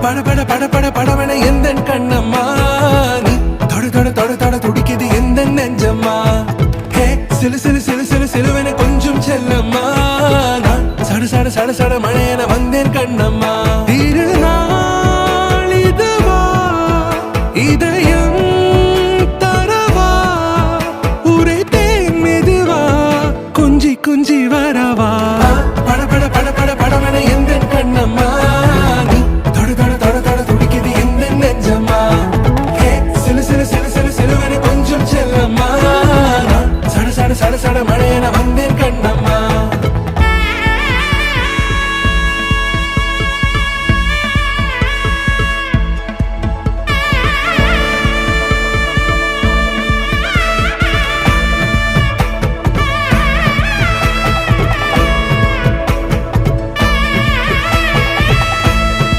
பட பட பட பட படவன எந்த கண்ணம்மா நீ தொட தொட தொட தொட துடிக்குது எந்த நெஞ்சம்மா ஹே சிலு சிலு சிலு சிலு சிலுவென